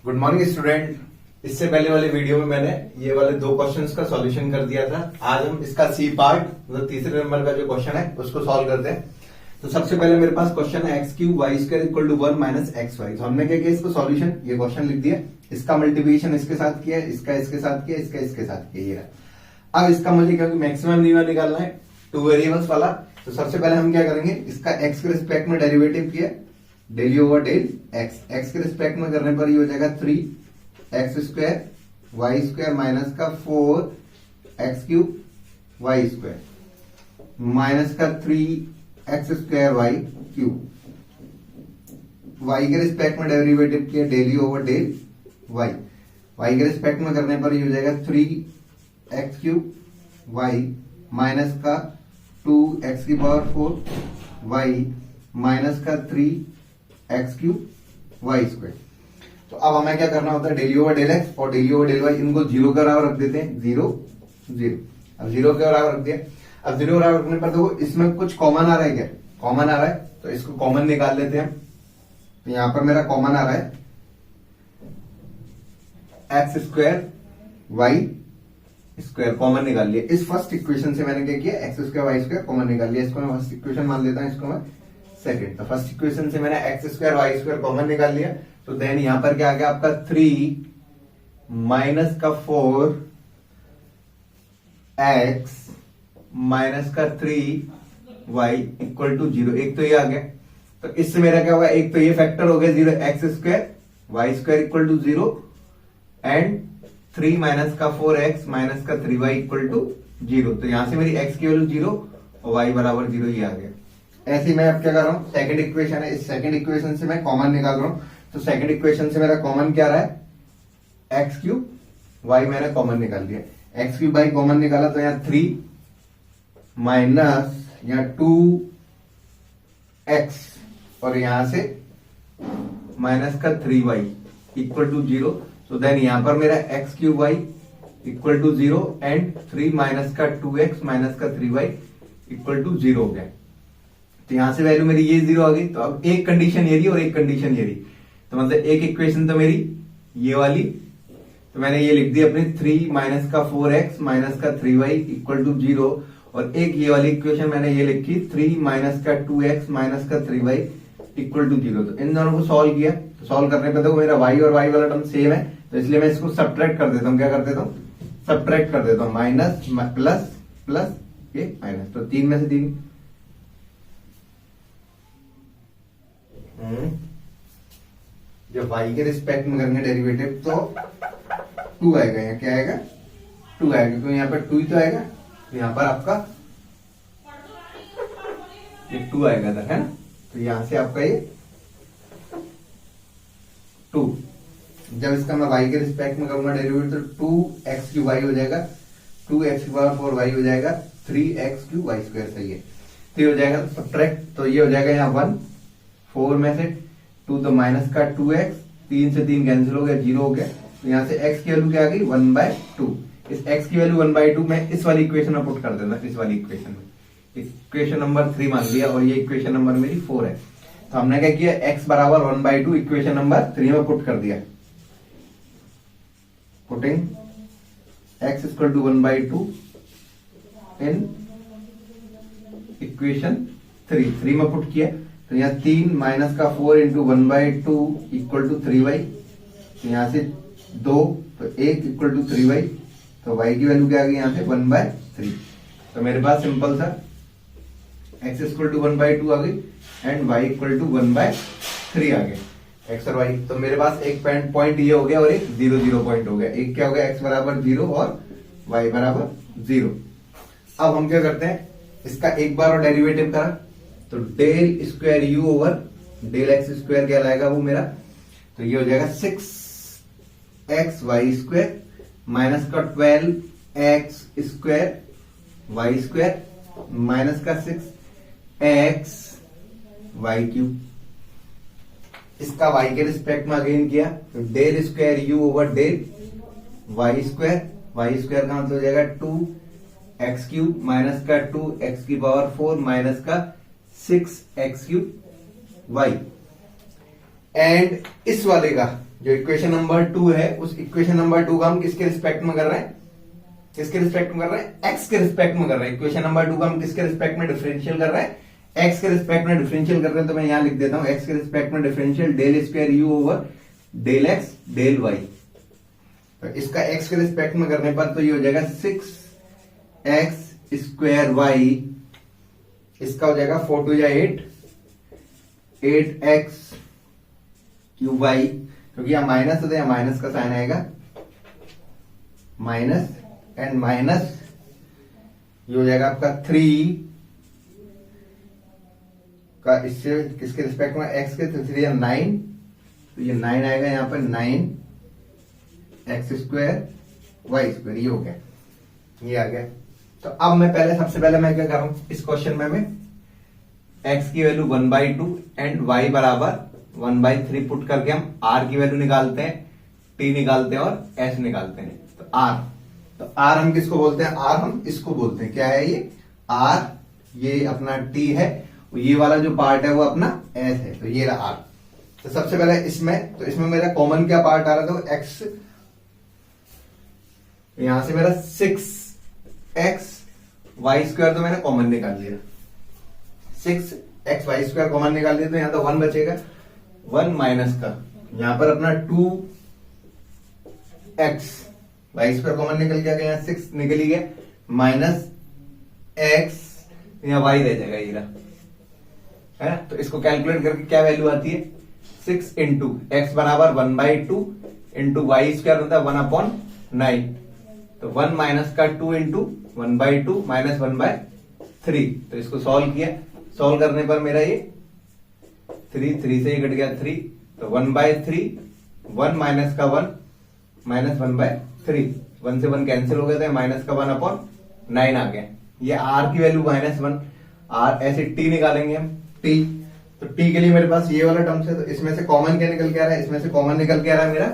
Good morning student. इससे पहले वाले वीडियो में मैंने ये वाले दो क्वेश्चंस का सॉल्यूशन कर दिया था। आज हम इसका सी पार्ट मतलब तीसरे नंबर का जो क्वेश्चन है उसको सॉल्व करते हैं। तो सबसे पहले मेरे पास क्वेश्चन है x cube y square equal to 1 minus x y. तो हमने क्या किया, इसको सॉल्यूशन ये क्वेश्चन लिख दिया, इसका मल्टीप्लिकेशन इसके साथ किया, इसका इसके साथ किया, इसका इसके साथ किया, ये रहा। अब इसका मुझे क्योंकि मैक्सिमम निकालना है टू वेरिएबल्स वाला, तो सबसे पहले हम क्या करेंगे, इसका एक्स के रिस्पेक्ट में डेरिवेटिव किया, del u over del x. X के रिस्पेक्ट में करने पर ये हो जाएगा 3 x square y square minus का 4 x cube y square minus का 3 x square y cube. Y के रिस्पेक्ट में डेरिवेटिव किया, del u over del y. Y के रिस्पेक्ट में करने पर ये हो जाएगा 3 एक्स क्यूब वाई माइनस का 2 एक्स की पावर 4 वाई माइनस का 3 एक्स क्यूब वाई स्क्वायर। तो अब हमें क्या करना होता है, del u over del x और del u over del y, इनको जीरो के बराबर रख देते हैं, 0 0। अब 0 के बराबर रख दिया। अब 0 बराबर रखने पर देखो इसमें कुछ कॉमन आ रहा है, क्या कॉमन आ रहा है, तो इसको कॉमन निकाल लेते हैं। तो यहां पर मेरा कॉमन आ रहा है x square y square, common निकाल लिया। इस फर्स्ट इक्वेशन से मैंने क्या किया, x square y square common निकाल लिया। इसको मैं फर्स्ट इक्वेशन मान लेता हूं, इसको मैं सेकंड। तो फर्स्ट इक्वेशन से मैंने x square y square common निकाल लिया। तो देन यहां पर क्या आ गया आपका 3 माइनस का 4 एक्स माइनस का 3 वाई इक्वल टू 0। एक तो ये आ गया, तो इससे मेरा क्या होगा, एक तो ये फैक्टर हो गया 0, x square y square equal to 0 and 3 minus का 4 एक्स माइनस का 3 वाई इक्वल टू 0। तो यहां से मेरी एक्स की वैल्यू 0 और वाई बराबर 0 ही आ गया। ऐसे ही मैं अब क्या कर रहा हूं, सेकंड इक्वेशन है, इस सेकंड इक्वेशन से मैं कॉमन निकाल रहा हूं। तो सेकंड इक्वेशन से मेरा कॉमन क्या रहा है, एक्स क्यूब वाई मैंने कॉमन निकाल दिया। एक्स क्यूब वाई कॉमन निकाला तो यहाँ 3 माइनस यहाँ 2 एक्स और यहां से माइनस का 3 वाई इक्वल टू 0। तो देन यहां पर मेरा x cube y equal to 0 and 3 minus का 2x माइनस का 3 वाई इक्वल टू 0 हो गया। तो यहां से वैल्यू मेरी ये 0 आ गई। तो अब एक कंडीशन ये रही और एक कंडीशन ये रही, तो मतलब एक इक्वेशन तो मेरी ये वाली, तो मैंने ये लिख दी अपनी 3 माइनस का 4x माइनस का 3 वाई इक्वल टू 0, और एक ये वाली इक्वेशन मैंने ये लिखी 3 माइनस का 2x माइनस का 3 वाई इक्वल टू 0। तो इन दोनों को सॉल्व किया, तो सॉल्व करने पर देखो मेरा y और y वाला टर्म सेम है, तो इसलिए मैं इसको सब्ट्रैक्ट कर देता हूँ। क्या कर देता हूँ, सब्ट्रैक्ट कर देता हूँ, माइनस प्लस प्लस ये माइनस, तो 3 में से 3 जब y के रिस्पेक्ट में करेंगे डेरिवेटिव तो 2 आएगा, यहाँ क्या आएगा 2 आएगा, क्योंकि यहाँ पर 2 ही तो आएगा, तो यहाँ पर आपका ये 2 आएगा था, है ना। तो यहां से आपका ये 2, जब इसका मैं y के रिस्पेक्ट में करूंगा डेरिवेटिव तो 2x क्यूब वाई हो जाएगा, 2x की पावर 4 वाई हो जाएगा, 3x क्यूब वाई स्क्वायर सही है। तो ये हो जाएगा सब्ट्रैक्ट, तो ये हो जाएगा यहाँ 1 4 में से 2 तो माइनस का 2x, 3 से 3 कैंसिल हो गया, 0 हो गया। तो यहाँ से x की वैल्यू क्या आ गई 1/2। इस x की वैल्यू 1/2 मैं इस वाली इक्वेशन में पुट कर देना, इस वाली इक्वेशन में इक्वेशन नंबर 3 मान लिया, और ये इक्वेशन नंबर मेरी 4 है। तो हमने क्या किया, x बराबर 1/2 इक्वेशन नंबर 3 में पुट कर दिया। Putting x equal to 1/2 in equation 3 में पुट किया। तो यहाँ 3 माइनस का 4 इंटू 1/2 इक्वल टू 3 वाई, तो यहाँ से 2 तो 1 इक्वल टू 3 वाई, तो y की वैल्यू क्या आ गई यहाँ से 1/3। तो मेरे पास सिंपल सा x इक्वल टू 1/2 आ गई एंड y इक्वल टू 1/3 आ गया, x और y। तो मेरे पास एक पॉइंट ये हो गया और एक 0 0 पॉइंट हो गया। एक क्या हो गया, x बराबर 0 और y बराबर 0। अब हम क्या करते हैं, इसका एक बार और डेरिवेटिव करा, तो del square u over del x square क्या लाएगा वो मेरा, तो ये हो जाएगा 6x वाई स्क्वायर माइनस का 12x square y square minus का 6x वाई क्यूब। इसका y के रिस्पेक्ट में अगेन किया, तो del square u over del y square का मतलब हो जाएगा 2x क्यूब माइनस का 2x की पावर 4 माइनस का 6x क्यूब वाई। एंड इस वाले का जो इक्वेशन नंबर 2 है उस इक्वेशन नंबर 2 का हम किसके रिस्पेक्ट में कर रहे हैं, किसके रिस्पेक्ट में कर रहे हैं, एक्स के रिस्पेक्ट में कर रहे हैं। इक्वेशन नंबर 2 का हम किसके रिस्पेक्ट में डिफरेंशियल कर रहे हैं, एक्स के रिस्पेक्ट में डिफरेंशियल कर रहे हैं। तो मैं यहां लिख देता हूं एक्स के रिस्पेक्ट में differential del square u over del x del y. तो इसका एक्स के रिस्पेक्ट में करने पर तो ये हो जाएगा 6x स्क्वायर वाई, इसका हो जाएगा 4 2 8, 8x क्यूब वाई, क्योंकि यहां माइनस होता है, यहां माइनस का साइन आएगा, माइनस एंड माइनस, ये हो जाएगा आपका 3 का इससे किसके रिस्पेक्ट में, एक्स के, तो 3 9, तो ये 9 आएगा यहां पर, 9x स्क्वायर वाई स्क्वायर, ये हो गया, ये आ गया। तो अब मैं सबसे पहले मैं क्या कर रहा हूं इस क्वेश्चन में, मैं x की वैल्यू 1/2 एंड y बराबर 1/3 पुट करके हम r की वैल्यू निकालते हैं, t निकालते हैं और s निकालते हैं। तो r हम किसको बोलते हैं, r हम इसको बोलते हैं, क्या है ये r, ये अपना t है, ये वाला जो पार्ट है वो अपना s है, तो ये रहा r। तो सबसे पहले इसमें मेरा कॉमन क्या पार्ट आ रहा था, तो x, यहां से मेरा 6x वाई स्क्वायर तो मैंने कॉमन निकाल लिया, 6x वाई स्क्वायर कॉमन निकाल लिया, तो यहां तो 1 बचेगा, 1 माइनस का यहां पर अपना 2x वाई स्क्वायर कॉमन निकल गया, यहां 6 निकल ही गया, माइनस x, यहां y रह जाएगा, ये रहा है ना। तो इसको कैलकुलेट करके क्या वैल्यू आती है, 6 इंटू एक्स बराबर 1/2 इंटू वाई स्क्वायर होता है 1/9, तो 1 माइनस का 2 इंटू 1/2 माइनस 1/3। तो इसको सॉल्व किया, सॉल्व करने पर मेरा ये 3 से ये कट गया 3, तो 1/3, 1 माइनस का 1 माइनस 1/3, 1 से 1 कैंसिल हो गया था, माइनस का 1/9 आ गया। ये r की वैल्यू -1, r ऐसे t निकालेंगे हम, t, तो t के लिए मेरे पास ये वाला टर्म्स है, तो इसमें से कॉमन क्या निकल के आ रहा है, इसमें से कॉमन निकल के आ रहा है मेरा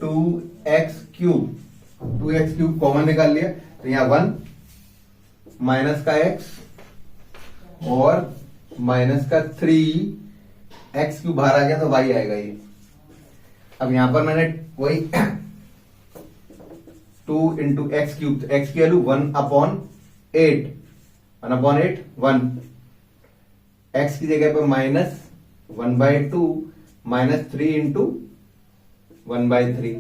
2x क्यूब कॉमन निकाल लिया, तो यहाँ 1 माइनस का x और माइनस का 3x क्यूब बाहर आ गया, तो y आएगा ये। अब यहां पर मैंने वही 2 इंटू एक्स क्यूब, तो x की वैल्यू 1/8, 1 x की जगह पर माइनस 1/2 माइनस 3 इंटू 1/3,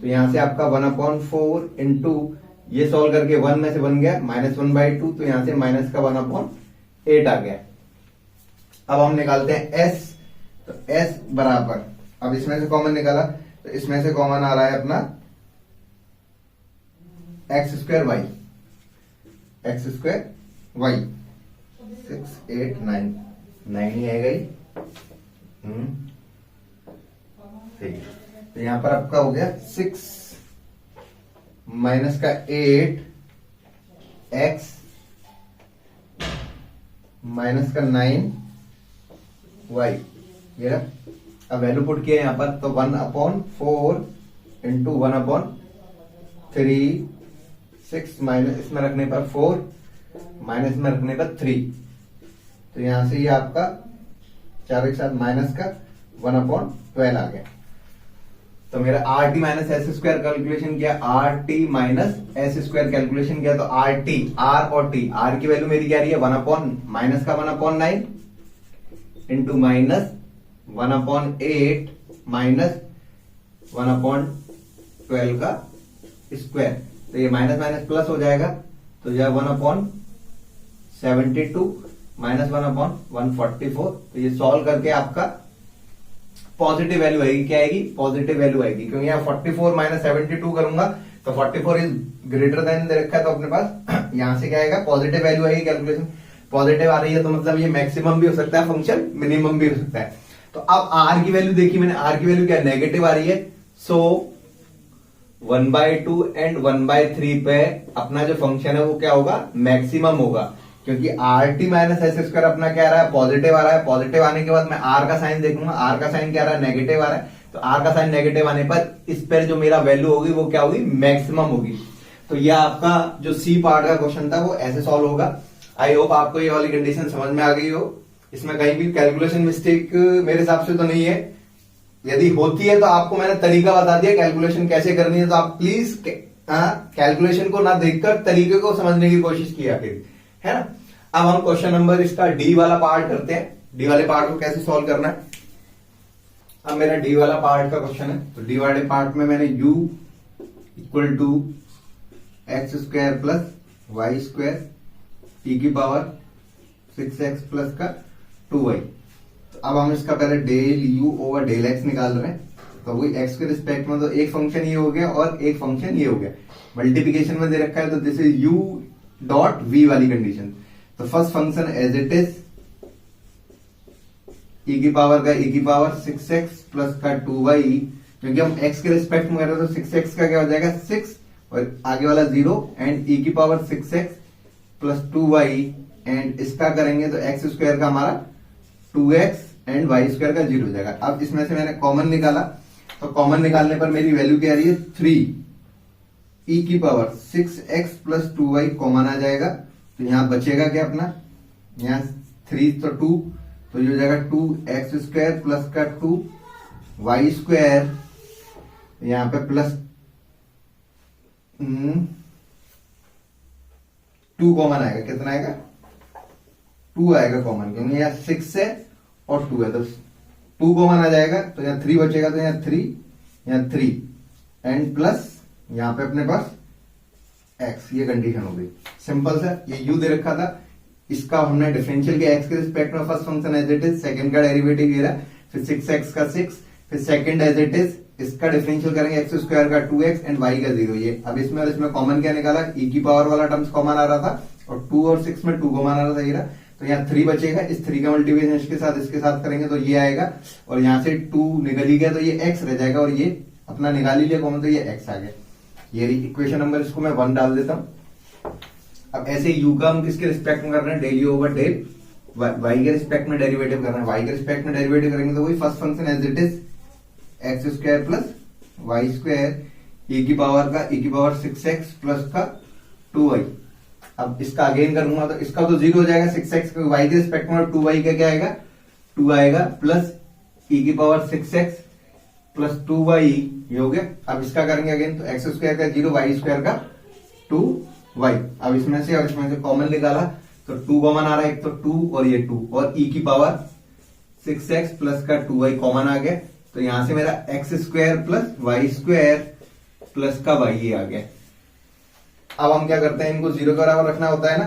तो यहां से आपका 1/4 इंटू, ये सॉल्व करके 1 में से बन गया माइनस 1/2, तो यहां से माइनस का 1/8 आ गया। अब हम निकालते हैं s, तो s बराबर, अब इसमें से कॉमन निकाला, तो इसमें से कॉमन आ रहा है अपना x स्क्वायर वाई, 6 8 9 ही आएगा ये, ठीक। तो यहां पर आपका हो गया 6 माइनस का 8 x माइनस का 9 y, ये रहा। अब वैल्यू पुट किया यहां पर, तो 1/4 इंटू 1/3, 6 माइनस इसमें रखने पर 4 माइनस में रखने पर 3, तो यहां से ये आपका चारों एक साथ माइनस का 1/12 आ गया। तो मेरा RT minus S square calculation किया, RT minus S square calculation किया, तो RT, R और T, R की वैल्यू मेरी क्या रही है, माइनस का 1/9 इंटू माइनस 1/8 माइनस 1/12 का स्क्वायर, तो ये माइनस माइनस प्लस हो जाएगा, तो यह 1/72 माइनस 1/144, तो ये सॉल्व करके आपका पॉजिटिव वैल्यू आएगी, क्या आएगी, पॉजिटिव वैल्यू आएगी, क्योंकि यहाँ 44 माइनस 72 करूंगा तो 44 इज ग्रेटर देन दे रखा है, तो अपने पास यहां से क्या आएगा, पॉजिटिव वैल्यू आएगी। कैलकुलेशन पॉजिटिव आ रही है तो मतलब ये मैक्सिमम भी हो सकता है फंक्शन, मिनिमम भी हो सकता है। तो अब r की वैल्यू देखी मैंने, r की वैल्यू क्या नेगेटिव आ रही है, सो 1/2 एंड 1/3 पे अपना जो फंक्शन है वो क्या होगा, मैक्सिमम होगा, क्योंकि RT माइनस एस स्क्वायर अपना क्या आ रहा है, पॉजिटिव आ रहा है। पॉजिटिव आने के बाद मैं R का साइन देखूंगा, R का साइन क्या आ रहा है, नेगेटिव आ रहा है, तो R का साइन नेगेटिव आने पर इस पर जो मेरा वैल्यू होगी वो क्या होगी, मैक्सिमम होगी। तो यह आपका जो C पार्ट का क्वेश्चन था वो ऐसे सॉल्व होगा। आई होप आपको ये वाली कंडीशन समझ में आ गई हो, इसमें कहीं भी कैलकुलेशन मिस्टेक मेरे हिसाब से तो नहीं है, यदि होती है तो आपको मैंने तरीका बता दिया कैलकुलेशन कैसे करनी है, तो आप प्लीज कैलकुलेशन को ना देखकर तरीके को समझने की कोशिश किया फिर, है ना। अब हम क्वेश्चन नंबर इसका डी वाला पार्ट करते हैं। डी वाले पार्ट को कैसे सॉल्व करना है। अब मेरा डी वाला पार्ट का क्वेश्चन है, तो डी वाले पार्ट में मैंने u equal to x square plus y square e की पावर 6x प्लस का 2y। तो अब हम इसका पहले del u over del x निकाल रहे हैं। तो वही x के रिस्पेक्ट में तो एक फंक्शन ये हो गया और एक फंक्शन ये हो गया। मल्टीप्लिकेशन में दे रखा है तो this is u dot v वाली कंडीशन। तो first function as it is e की पावर का e की पावर 6x प्लस का 2y, क्योंकि हम x के रिस्पेक्ट में कर रहे हैं तो 6x का क्या हो जाएगा 6 और आगे वाला 0 एंड e की power 6x plus 2y and इसका करेंगे तो x स्क्वायर का हमारा 2x एंड y स्क्वायर का 0 हो जाएगा। अब इसमें से मैंने कॉमन निकाला, तो कॉमन निकालने पर मेरी वैल्यू क्या आ रही है 3 e की power 6x plus 2y common आ जाएगा। तो यहां बचेगा क्या अपना, यहां 3 तो 2, तो ये हो जाएगा 2x स्क्वायर प्लस का 2y स्क्वायर, यहां पे प्लस 2 कॉमन आएगा। कितना आएगा 2 आएगा कॉमन, क्योंकि यहाँ 6 है और 2 है तो 2 कॉमन आ जाएगा। तो यहाँ 3 बचेगा, तो यहाँ 3, यहाँ 3 एंड प्लस यहाँ पे अपने पास x, ये कंडीशन हो गई। सिंपल सा, ये u दे रखा था, इसका हमने डिफरेंशियल किया x के रिस्पेक्ट में। First function as it is, second का डेरिवेटिव ये रहा, फिर 6x का 6, फिर सेकंड एज इट इज, इसका डिफरेंशियल करेंगे x स्क्वायर का 2x एंड y का 0। ये अब इसमें और इसमें कॉमन क्या निकाला, e की पावर वाला टर्म्स कॉमन आ रहा था और 2 और 6 में 2 कॉमन आ रहा था, ये रहा। तो यहाँ 3 बचेगा, इस 3 का मल्टीप्लिकेशन इसके साथ करेंगे तो ये आएगा और यहाँ से 2 निकल ही गया तो ये x रह जाएगा और ये अपना निकाल ही लिया कॉमन, तो ये x आ गया। ये इक्वेशन नंबर, इसको मैं 1 डाल देता हूं। अब ऐसे u का हम किसके रिस्पेक्ट में कर रहे हैं, del u over del y के रिस्पेक्ट में डेरिवेटिव कर रहे हैं। y के रिस्पेक्ट में डेरिवेटिव करेंगे तो वही first function as it is x square plus y square e की पावर 6x प्लस का 2y। अब इसका अगेन करूंगा तो इसका तो 0 हो जाएगा 6x, y के रिस्पेक्ट में, 2y का क्या आएगा 2 आएगा प्लस e की पावर 6x प्लस 2y, ये हो गया। अब इसका करेंगे अगेन तो एक्स स्क्वायर का 0, वाई स्क्वायर का 2y। अब इसमें से और इसमें से कॉमन निकाला तो 2 कॉमन आ रहा है, एक तो 2 और ये 2 और e की पावर 6x प्लस का 2y कॉमन आ गया। तो यहां से मेरा x square plus y square plus का y ये आ गया। अब हम क्या करते हैं, इनको 0 के बराबर रखना होता है ना।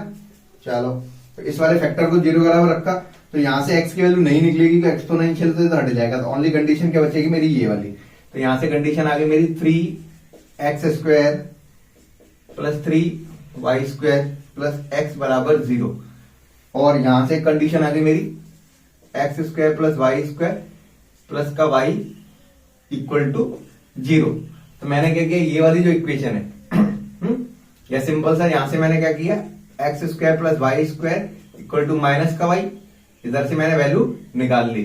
चलो, तो इस वाले फैक्टर को 0 के बराबर रखा तो यहां से x की वैल्यू नहीं निकलेगी, तो एक्सपोनेंशियल से तो हट जाएगा। तो ओनली कंडीशन क्या बचेगी मेरी, ये वाली। तो यहां से कंडीशन आ गई मेरी 3x square plus 3y square plus x बराबर 0। और यहां से कंडीशन आ गई मेरी x square plus y square plus का y इक्वल टू 0। तो मैंने क्या किया, ये वाली जो इक्वेशन है या सिंपल सा, यहां से मैंने क्या किया, x square plus y square equal to minus का y, इधर से मैंने वैल्यू निकाल ली।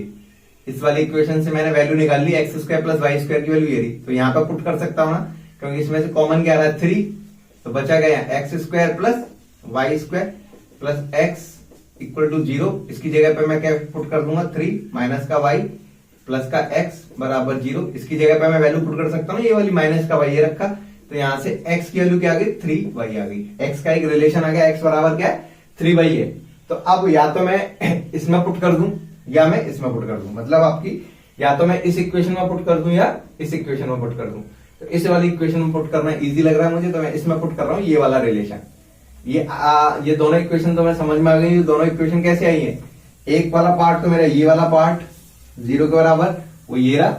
इस वाली इक्वेशन से मैंने वैल्यू निकाल ली, x square plus y square की वैल्यू ये रही। तो यहां पर पुट कर सकता हूं ना, क्योंकि इसमें से कॉमन क्या आ रहा है 3, तो बचा गया x square plus y square plus x equal to 0। इसकी जगह पे मैं क्या पुट कर दूंगा 3 माइनस का y प्लस का x बराबर 0। इसकी जगह पे मैं वैल्यू पुट कर सकता हूँ, ये वाली माइनस का y ये रखा, तो यहां से x की वैल्यू क्या आ गई 3y आ गई। x का एक रिलेशन आ गया, x बराबर क्या है 3y है। तो अब या तो मैं इसमें पुट कर दूं या मैं इसमें पुट कर दूं, मतलब आपकी या तो मैं इस इक्वेशन में पुट कर दूं या इस इक्वेशन में पुट कर दूं। तो इस वाली इक्वेशन में पुट करना इजी लग रहा है मुझे, तो मैं इसमें पुट कर रहा हूं ये वाला रिलेशन। ये दोनों इक्वेशन तो मैं समझ में आ गई। दोनों इक्वेशन कैसे आई है, एक वाला पार्ट तो मेरा ये वाला पार्ट 0 के बराबर वो ये रहा,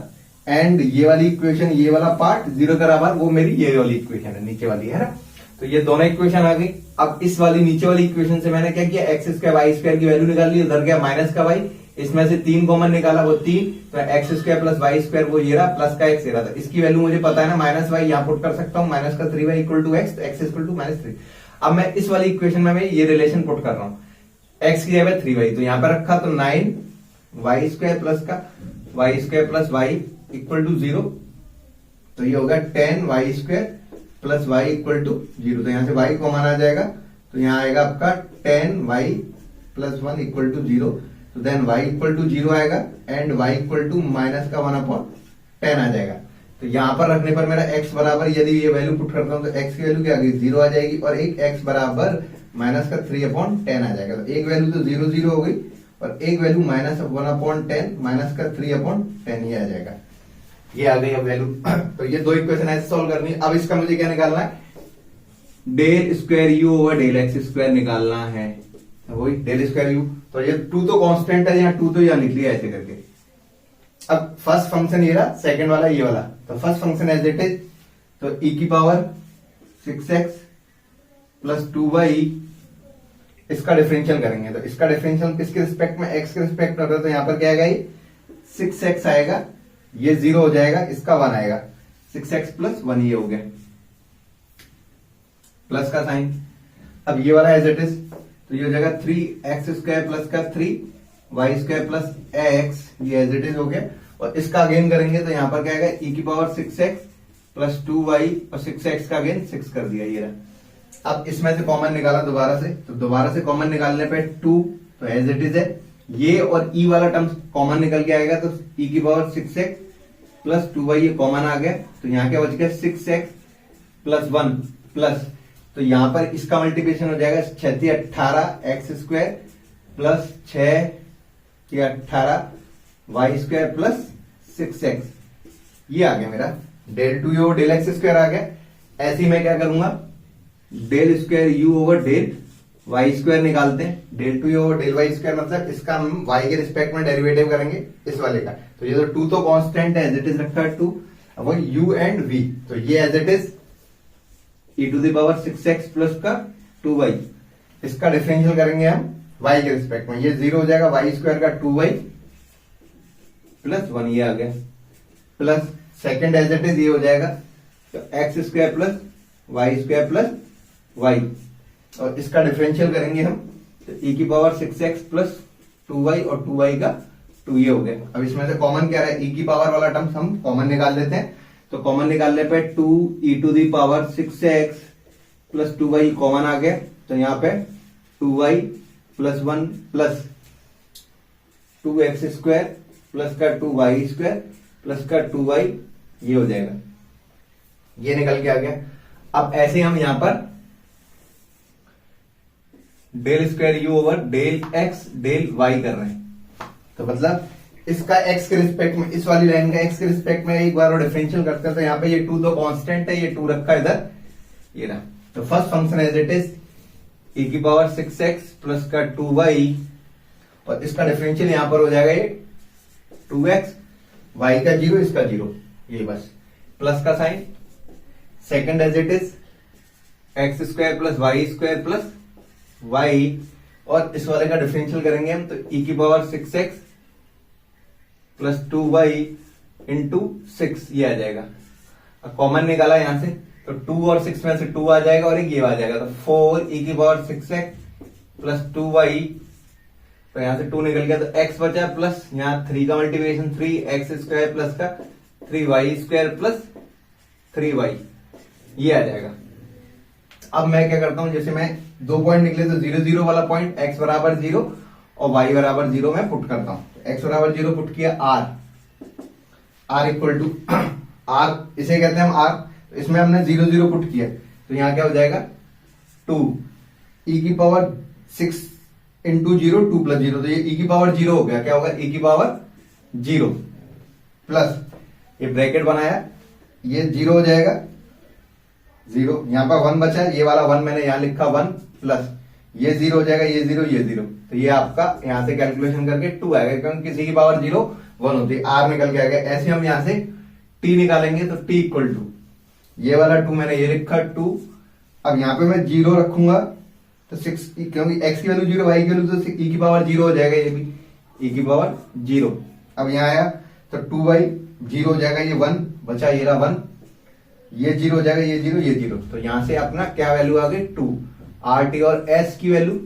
एंड ये वाली इक्वेशन ये वाला पार्ट 0 के बराबर वो मेरी ये वाली इक्वेशन है, नीचे वाली है ना। तो ये दोनों इक्वेशन आ गई। अब इस वाली नीचे वाली इक्वेशन से मैंने क्या किया, एक्स स्क्वायर वाई स्क्वायर की वैल्यू निकाल ली, उधर गया माइनस का वाई, इसमें से 3 कॉमन निकाला वो 3, तो x square plus y square वो ये रहा प्लस का एक्स ये रहा था। इसकी वैल्यू मुझे पता है ना, माइनस वाई यहाँ पुट कर सकता हूँ, माइनस का 3y इक्वल टू एक्स, तो एक्स इक्वल टू माइनस 3। अब मैं इस वाली इक्वेशन में मैं ये रिलेशन पुट कर रहा हूँ, एक्स की जगह 3y, तो यहां पर रखा तो 9y स्क्वायर प्लस का y square plus y equal to 0, तो ये होगा 10y square plus y equal to 0। तो यहां से y कॉमन आ जाएगा, तो यहां आएगा आपका 10y प्लस 1 इक्वल टू 0। तो देन y इक्वल टू 0 आएगा and y equal to minus का 1 अपॉन 10 आ जाएगा। तो यहां पर रखने पर मेरा x बराबर, यदि ये वैल्यू पुट करता हूं तो x की वैल्यू क्या आ गई, 0 आ जाएगी, और एक x बराबर माइनस का 3/10 आ जाएगा। तो एक वैल्यू तो 0 0 हो गई और एक वैल्यू माइनस 1/10 माइनस का 3/10 ही आ जाएगा। ये आ गई अब वैल्यू। तो ये दो इक्वेशन ऐसे सॉल्व करनी है। अब इसका मुझे क्या निकालना है, del square u over del x square निकालना है, वही डेल स्क्वायर यू। तो ये 2 तो कांस्टेंट है, यहाँ 2 तो यहाँ लिख लिया ऐसे करके। अब फर्स्ट फंक्शन ये रहा, सेकंड वाला ये वाला। तो first function as it is, तो e की पावर 6x प्लस 2y, इसका डिफरेंशियल करेंगे। तो इसका डिफरेंशियल किसके रिस्पेक्ट में, x के रिस्पेक्ट में होता है। तो यहां पर क्या आएगा, ये 6x आएगा, ये 0 हो जाएगा, इसका 1 आएगा, 6x प्लस 1 ये हो गया, प्लस का साइन। अब ये वाला एज इट इज, तो ये हो जाएगा 3x स्क्वायर प्लस का 3y स्क्वायर प्लस x, ये एज इट इज हो गया। और इसका अगेन करेंगे तो यहां पर क्या आएगा, e की पावर 6x प्लस 2y और 6x का अगेन 6 कर दिया, ये रहा। अब इसमें से कॉमन निकाला दोबारा से, तो दोबारा से कॉमन निकालने पे 2, तो एज इट इज है। ये और e वाला टर्म कॉमन निकल के आएगा, तो e की पावर 6x प्लस 2y ये कॉमन आ गया। तो यहां क्या बच गया, 6x प्लस 1 प्लस, तो यहां पर इसका मल्टीप्लिकेशन हो जाएगा 6 18 x square plus 6 18 y square plus 6x, ये आ गया मेरा del 2 over del x square आ गया। ऐसे ही मैं क्या करूंगा, del square u over del y square निकालते हैं। Del 2 over del y square मतलब इसका हम वाई के रिस्पेक्ट में डेरिवेटिव करेंगे इस वाले का। तो ये तो 2 तो कांस्टेंट है, एज इट इज रखा है 2। अब वो u एंड v, तो ये as it is e to the power 6x plus का 2y, इसका डिफरेंशियल करेंगे हम y के रिस्पेक्ट में। ये 0 हो जाएगा, y स्क्वायर का 2y प्लस 1 ये आ गया, plus second as it is ये हो जाएगा, तो x square plus y square plus y, और इसका डिफरेंशियल करेंगे हम, तो e की पावर 6x प्लस 2y और 2y का 2 ये हो गया। अब इसमें से कॉमन क्या है, e की पावर वाला टर्म्स हम कॉमन निकाल लेते हैं। तो कॉमन निकालने पे 2e to the power 6x plus 2y common आ गया, तो यहां पे 2y plus 1 plus 2x square plus का 2y स्क्वायर प्लस का 2y ये हो जाएगा, ये निकल के आ गया। अब ऐसे हम यहां पर del square u over del x del y कर रहे हैं। तो मतलब इसका x के रिस्पेक्ट में, इस वाली लाइन का x के रिस्पेक्ट में एक बार और डिफरेंशियल करते हैं। तो यहाँ पे ये 2 तो कांस्टेंट है, ये 2 रखा इधर, ये रहा। तो first function as it is e की पावर 6x प्लस का 2y, और इसका डिफरेंशियल यहां पर हो जाएगा ये 2x, y का 0 इसका 0, ये बस प्लस का sign. Second as it is x square plus y square plus y, और इस वाले का डिफरेंशियल करेंगे हम, तो e की power 6x plus 2y into 6 ये आ जाएगा। अब कॉमन निकाला यहां से, तो 2 और 6 में से 2 आ जाएगा और एक ये आ जाएगा, तो 4 e की पावर 6x प्लस 2y, तो यहां से 2 निकल गया, तो x बचा प्लस यहाँ 3 का मल्टीप्लिकेशन 3x स्क्वायर प्लस का 3y स्क्वायर प्लस 3y, ये आ जाएगा। अब मैं क्या करता हूं, जैसे मैं 2 पॉइंट निकले तो 0 0 वाला पॉइंट x बराबर 0 और y बराबर 0 में पुट करता हूं। तो x बराबर 0 पुट किया, r इक्वल टू r, इसे कहते हैं हम r। तो इसमें हमने 0 0 पुट किया, तो यहां क्या हो जाएगा 2 e की पावर 6 इंटू 0 2 प्लस 0, तो ये e की पावर 0 हो गया। क्या होगा, e की पावर 0 प्लस ये ब्रैकेट बनाया, ये 0 हो जाएगा 0, यहां पर 1 बचा, ये वाला 1 मैंने यहां लिखा 1 प्लस ये 0 हो जाएगा, ये 0 ये 0, तो ये आपका यहां से कैलकुलेशन करके 2 आएगा, क्योंकि किसी की पावर 0 1 होती है, r निकल के आएगा। ऐसे हम यहां से t निकालेंगे, तो t इक्वल टू ये वाला 2 मैंने ये लिखा 2, अब यहां पे मैं 0 रखूंगा, तो 6, क्योंकि x की वैल्यू 0 y की वैल्यू, तो e की पावर 0 हो जाएगा, ये भी e की पावर 0। अब यहां आया तो 2y 0 हो जाएगा, ये 1 बचा, ये रहा 1, ये 0 हो जाएगा, ये 0 ये 0, तो यहां से अपना क्या वैल्यू आ गई 2, RT और S की वैल्यू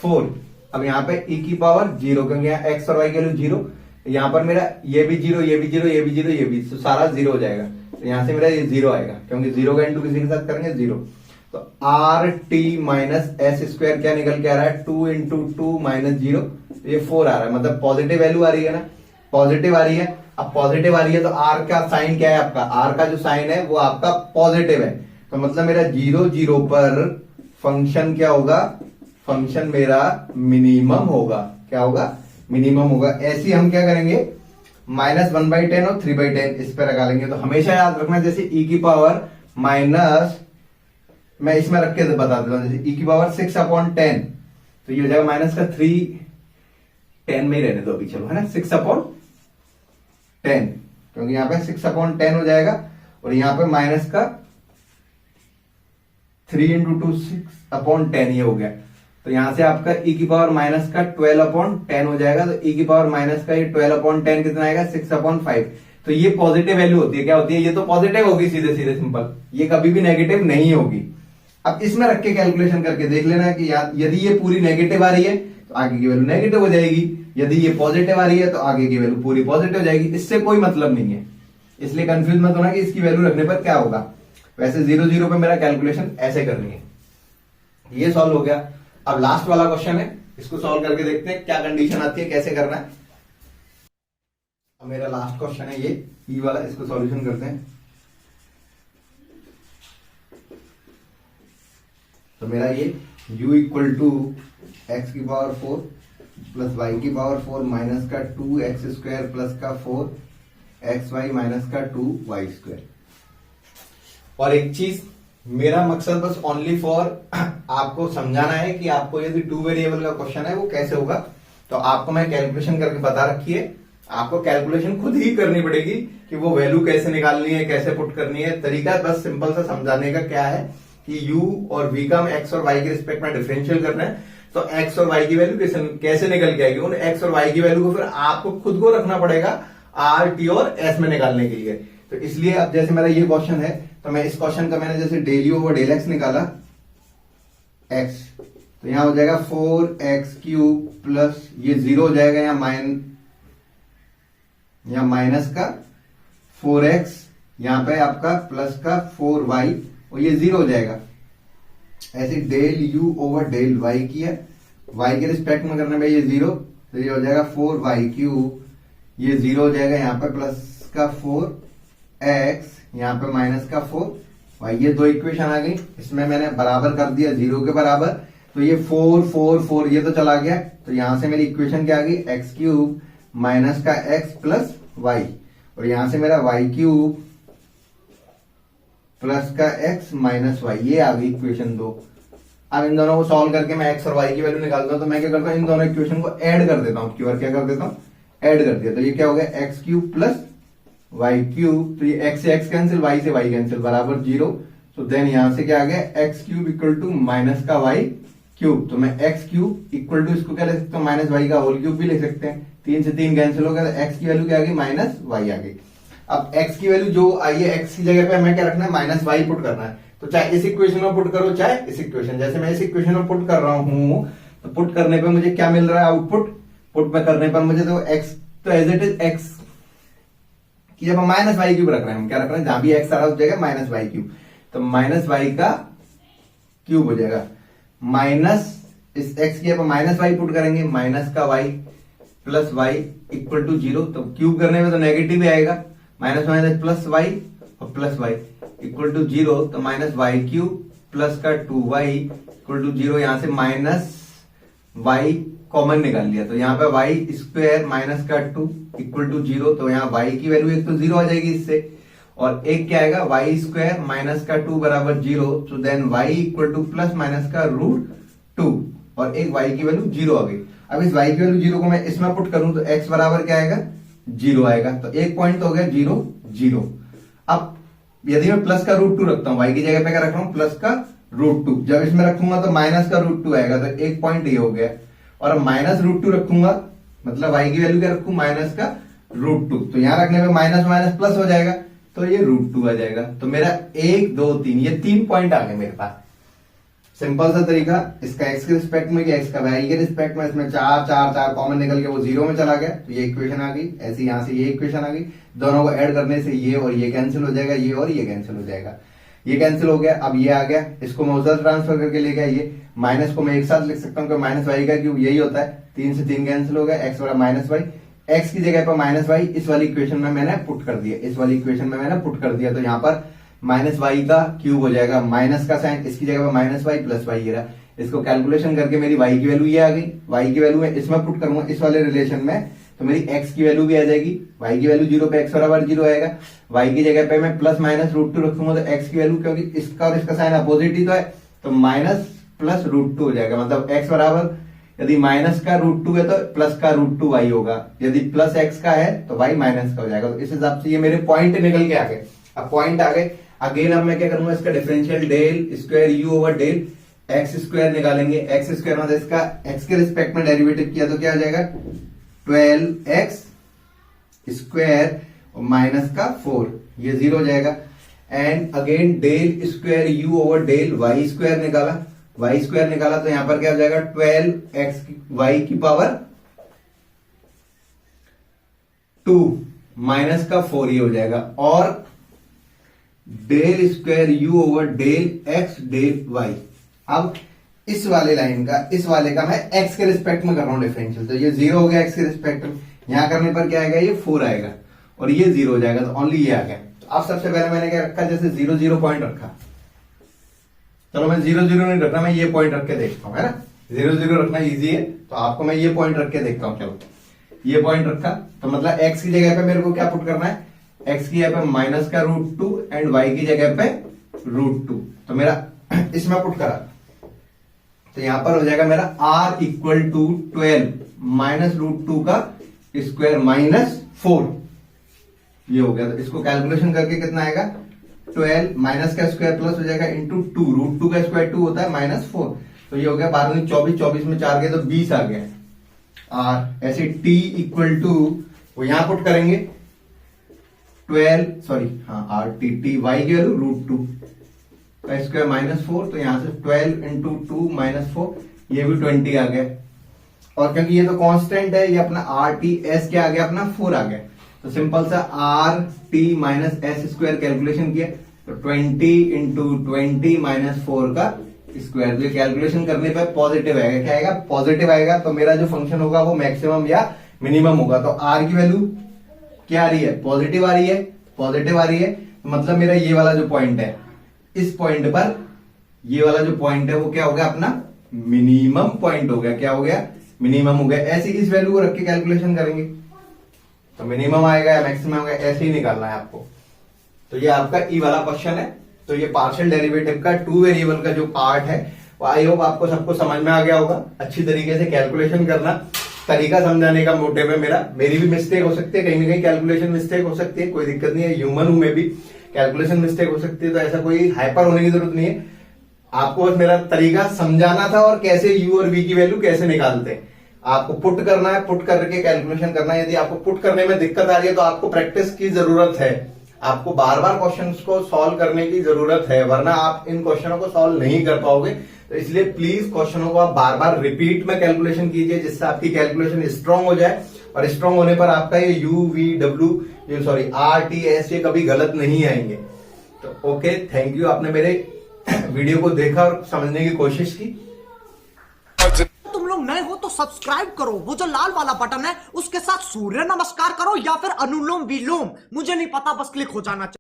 4। अब यहाँ पे e की पावर 0, क्योंकि यहाँ x और y की वैल्यू 0, यहाँ पर मेरा ये भी 0 ये भी 0 ये भी 0 ये भी, तो सारा 0 हो जाएगा, तो यहां से मेरा ये 0 आएगा, क्योंकि 0 का इंटू किसी के साथ करेंगे 0। तो RT माइनस S स्क्वायर क्या निकल के आ रहा है, 2 इंटू 2 माइनस 0, तो ये 4 आ रहा है, मतलब पॉजिटिव वैल्यू आ रही है ना, पॉजिटिव आ रही है। अब पॉजिटिव आ रही है तो आर का साइन क्या है आपका, आर का जो साइन है वो आपका पॉजिटिव है, तो मतलब मेरा 0 0 पर फंक्शन क्या होगा, फंक्शन मेरा मिनिमम होगा, क्या होगा, मिनिमम होगा। ऐसे ही हम क्या करेंगे, -1/10 और 3/10 इस पर लगा लेंगे। तो हमेशा याद रखना, जैसे e की पावर माइनस, मैं इसमें रख के बता देता हूं, जैसे e की पावर 6/10, तो ये हो जाएगा माइनस का 3/10 में ही रहने दो अभी, चलो है ना, 6/10, क्योंकि यहाँ पे 6/10 हो जाएगा, और यहाँ पे माइनस का 3 × 2 6/10 ये हो गया। तो यहां से आपका e की पावर माइनस का 12/10 हो जाएगा। तो e की पावर माइनस का ये 12/10 कितना आएगा, 6/5। तो ये पॉजिटिव वैल्यू होती है, क्या होती है, ये तो पॉजिटिव होगी सीधे सीधे सिंपल, ये कभी भी नेगेटिव नहीं होगी। अब इसमें रख के कैलकुलेशन करके देख लेना कि यदि ये पूरी नेगेटिव आ रही है तो आगे की वैल्यू नेगेटिव हो जाएगी, यदि ये पॉजिटिव आ रही है तो आगे की वैल्यू पूरी पॉजिटिव हो जाएगी। इससे कोई मतलब नहीं है, इसलिए कंफ्यूज मत होना कि इसकी वैल्यू रखने पर क्या होगा। वैसे 0 0 पे मेरा कैलकुलेशन ऐसे करनी है। ये सॉल्व हो गया। अब लास्ट वाला क्वेश्चन है, इसको सॉल्व करके देखते हैं क्या कंडीशन आती है, कैसे करना है। अब मेरा लास्ट क्वेश्चन है ये ई वाला, इसको सॉल्यूशन करते हैं। तो मेरा ये u इक्वल टू एक्स की पावर 4 प्लस वाई की पावर 4 माइनस का 2x² प्लस का 4xy माइनस का 2y²। और एक चीज, मेरा मकसद बस ओनली फॉर आपको समझाना है कि आपको यदि 2 वेरिएबल का क्वेश्चन है वो कैसे होगा। तो आपको मैं कैलकुलेशन करके बता रखी है, आपको कैलकुलेशन खुद ही करनी पड़ेगी कि वो वैल्यू कैसे निकालनी है, कैसे पुट करनी है। तरीका बस सिंपल सा समझाने का क्या है कि u और v का हम x और y के रिस्पेक्ट में डिफरेंशियल कर रहे हैं, तो x और y की वैल्यू कैसे निकल के आएगी, उन x और y की वैल्यू को फिर आपको खुद को रखना पड़ेगा r, t और s में निकालने के लिए। तो इसलिए अब जैसे मेरा ये क्वेश्चन है, तो मैं इस क्वेश्चन का मैंने जैसे del u over del x निकाला x, तो यहां हो जाएगा 4x³ प्लस ये 0 हो जाएगा, यहाँ माइनस का 4x, यहाँ पे आपका प्लस का 4y, और ये 0 हो जाएगा। ऐसे del u over del y किया, y के रिस्पेक्ट में करने में ये 0, तो ये हो जाएगा 4y³, ये 0 हो जाएगा, यहाँ पे प्लस का 4x, यहाँ पे माइनस का 4y। ये दो इक्वेशन आ गई, इसमें मैंने बराबर कर दिया 0 के बराबर, तो ये 4 4 4 ये तो चला गया। तो यहां से मेरी इक्वेशन क्या आ गई, x³ माइनस का x प्लस y, और यहां से मेरा y³ प्लस का x माइनस y, ये आ गई इक्वेशन 2। अब इन दोनों को सॉल्व करके मैं x और y की वैल्यू निकालता हूं, तो मैं क्या करता हूं, इन दोनों इक्वेशन को ऐड कर देता हूं, क्या कर देता हूं, ऐड कर दिया। तो ये क्या हो गया, x³ प्लस y³, तो ये x से x कैंसिल, y से y कैंसिल, बराबर 0। तो देन यहां से क्या आ गया, x³ इक्वल टू माइनस का y³। तो मैं x³ इक्वल टू इसको क्या ले सकता हूँ, माइनस y का होल क्यूब भी ले सकते हैं। 3 से 3 कैंसिल हो गया, तो x की वैल्यू क्या आ गई, माइनस y आ गई। अब x की वैल्यू जो आई है, x की जगह पे हमें क्या रखना है, माइनस y पुट करना है। तो चाहे इस इक्वेशन में पुट करो, चाहे इस इक्वेशन, जैसे मैं इस इक्वेशन में पुट कर रहा हूं, तो पुट करने पे मुझे क्या मिल रहा है, आउटपुट। पुट में करने पर मुझे तो x, तो एज इट इज x की जब हम माइनस y³ रख रहे हैं, हम क्या रख रहे हैं, जहां भी x आ रहा है उस जगह माइनस y³, तो माइनस y का क्यूब हो जाएगा, माइनस इस x की माइनस y पुट करेंगे, माइनस का y plus y equal to 0। तो क्यूब करने में तो नेगेटिव ही आएगा, माइनस माइनस प्लस y और प्लस y इक्वल टू 0। तो माइनस y³ प्लस का 2y इक्वल टू 0। यहां से माइनस y कॉमन निकाल लिया, तो यहाँ पे y² माइनस का 2 इक्वल टू 0। तो यहाँ y की वैल्यू एक तो 0 आ जाएगी इससे, और एक क्या आएगा, y² माइनस का 2 बराबर 0। तो then y equal to plus minus का √2, और एक y की वैल्यू 0 आ गई। अब इस y की वैल्यू 0 को मैं इसमें पुट करूं तो x बराबर क्या आएगा, 0 आएगा। तो एक पॉइंट तो हो गया 0 0। अब यदि मैं प्लस का √2 रखता हूं, y की जगह पे क्या रख रहा हूं, प्लस का √2, जब इसमें रखूंगा तो माइनस का √2 आएगा, तो एक पॉइंट ये हो गया। और अब माइनस √2 रखूंगा, मतलब y की वैल्यू क्या रखूं, माइनस का √2, तो यहां रखने पे माइनस माइनस प्लस हो जाएगा, तो ये √2 आ जाएगा। तो मेरा 1 2 3 ये 3 पॉइंट आ गए मेरे पास। सिंपल सा तरीका, इसका x के रिस्पेक्ट में, x का y के रिस्पेक्ट में, इसमें 4 4 4 कॉमन निकल के वो 0 में चला गया, तो ये इक्वेशन आ गई। ऐसे यहां से ये इक्वेशन आ गई, दोनों को ऐड करने से ये और ये कैंसिल हो जाएगा, ये और ये कैंसिल हो जाएगा, ये कैंसिल हो गया। अब ये आ गया, इसको मैं उधर ट्रांसफर करके ले गया, ये माइनस को मैं एक साथ लिख सकता हूँ, माइनस y का क्यूब यही होता है, 3 से 3 कैंसिल हो गया, x बड़ा माइनस y, x की जगह पर माइनस वाई इस वाली इक्वेशन में मैंने पुट कर दिया, इस वाली इक्वेशन में मैंने पुट कर दिया। तो यहाँ पर माइनस वाई का क्यूब हो जाएगा, माइनस का साइन इसकी जगह पर माइनस वाई प्लस वाई ये रहा। इसको कैलकुलेशन करके मेरी y की वैल्यू ये आ गई। y की वैल्यू में इसमें पुट करूंगा इस वाले रिलेशन में, तो मेरी x की वैल्यू भी आ जाएगी। y की वैल्यू 0 पे x बराबर 0 आएगा। y की जगह पे मैं प्लस माइनस रूट 2 रखूंगा तो x की वैल्यू, क्योंकि इसका और इसका साइन अपोजिट ही तो है, तो माइनस प्लस रूट 2 हो जाएगा। मतलब x बराबर यदि माइनस का रूट 2 है तो प्लस का रूट 2 y होगा, यदि प्लस x का है तो y माइनस का हो जाएगा। तो इस हिसाब से ये मेरे पॉइंट निकल के आ गए। अब पॉइंट आ गए, अगेन अब मैं क्या करूंगा, इसका differential del square u over del x square निकालेंगे। एक्स स्क्वायर मतलब इसका एक्स के रिस्पेक्ट में डेरिवेटिव किया तो क्या हो जाएगा 12x स्क्वायर और माइनस का 4, ये 0 हो जाएगा। And again del square u over del y square निकाला, y स्क्वायर निकाला तो यहां पर क्या हो जाएगा 12x y की पावर 2 माइनस का 4 ये हो जाएगा। और del square u over del x del y, अब इस वाले लाइन का इस वाले का मैं x के रिस्पेक्ट में कर रहा हूं डिफरेंशियल, तो ये 0 हो गया x के रिस्पेक्ट में। यहां करने पर क्या आएगा, ये 4 आएगा और ये 0 हो जाएगा, तो ओनली ये आ गया। तो अब सबसे पहले मैंने क्या रखा, जैसे 0 0 पॉइंट रखा। चलो मैं 0 0 नहीं रखना, मैं ये पॉइंट रख के देखता हूं, है ना। 0 0 रखना इजी है, तो आपको मैं ये पॉइंट रख के देखता हूं। चलो ये पॉइंट रखा, तो मतलब x की जगह पे मेरे को क्या पुट करना है, x की जगह पे माइनस का रूट 2 एंड y की जगह पे रूट 2। तो मेरा इसमें पुट करा तो यहां पर हो जाएगा मेरा r equal to 12 minus root 2 का स्क्वायर माइनस 4, ये हो गया। तो इसको कैलकुलेशन करके कितना आएगा 12 माइनस का स्क्वायर प्लस हो जाएगा इंटू 2, रूट 2 का स्क्वायर 2 होता है माइनस 4, तो ये हो गया 12 24, 24 में 4 गए तो 20 आ गया। r ऐसे t इक्वल टू वो यहां पुट करेंगे 12 सॉरी हाँ r t t y की वैल्यू रूट 2 का स्क्वायर माइनस 4, तो यहां से 12 इंटू 2 माइनस 4, ये भी 20 आ गया। और क्योंकि ये तो कांस्टेंट है, ये अपना आर टी एस क्या आ गया, अपना 4 आ गया। तो सिंपल सा R T minus S square calculation किया तो 20 इंटू 20 माइनस 4 का स्क्वायर। तो कैलकुलेशन करने पे पॉजिटिव आएगा, क्या आएगा पॉजिटिव आएगा। तो मेरा जो फंक्शन होगा वो मैक्सिमम या मिनिमम होगा। तो आर की वैल्यू क्या आ रही है, पॉजिटिव आ रही है, पॉजिटिव आ रही है। तो मतलब मेरा ये वाला जो पॉइंट है, इस पॉइंट पर ये वाला जो पॉइंट है वो क्या हो गया, अपना मिनिमम पॉइंट हो गया। क्या हो गया, मिनिमम हो गया। ऐसे इस वैल्यू को रख के कैलकुलेशन करेंगे तो मिनिमम आएगा या मैक्सिमम आएगा, ऐसे ही निकालना है आपको। तो ये आपका ई वाला क्वेश्चन है। तो ये पार्शियल डेरिवेटिव का 2 वेरिएबल का जो पार्ट है वो आई होप आपको सबको समझ में आ गया होगा। अच्छी तरीके से कैलकुलेशन करना, तरीका समझाने का मोटिव है मेरा। मेरी भी मिस्टेक हो सकती है, कहीं ना कहीं कैलकुलेशन मिस्टेक हो सकती है, कोई दिक्कत नहीं है, ह्यूमन हूं मैं भी, कैलकुलेशन मिस्टेक हो सकती है। तो ऐसा कोई हाइपर होने की जरूरत नहीं है, आपको बस मेरा तरीका समझाना था और कैसे यू और वी की वैल्यू कैसे निकालते हैं। आपको पुट करना है, पुट करके कैलकुलेशन करना है। यदि आपको पुट करने में दिक्कत आ रही है तो आपको प्रैक्टिस की जरूरत है, आपको बार बार क्वेश्चंस को सॉल्व करने की जरूरत है, वरना आप इन क्वेश्चनों को सॉल्व नहीं कर पाओगे। तो इसलिए प्लीज क्वेश्चनों को आप बार बार रिपीट में कैलकुलेशन कीजिए, जिससे आपकी कैलकुलेशन स्ट्रांग हो जाए। और स्ट्रांग होने पर आपका ये you V W sorry R T S ये कभी गलत नहीं आएंगे। तो ओके, थैंक यू, आपने मेरे वीडियो को देखा और समझने की कोशिश की। तुम लोग नए हो तो सब्सक्राइब करो, वो जो लाल वाला बटन है उसके साथ सूर्य नमस्कार करो या फिर अनुलोम विलोम, मुझे नहीं पता, बस क्लिक हो जाना चाहिए।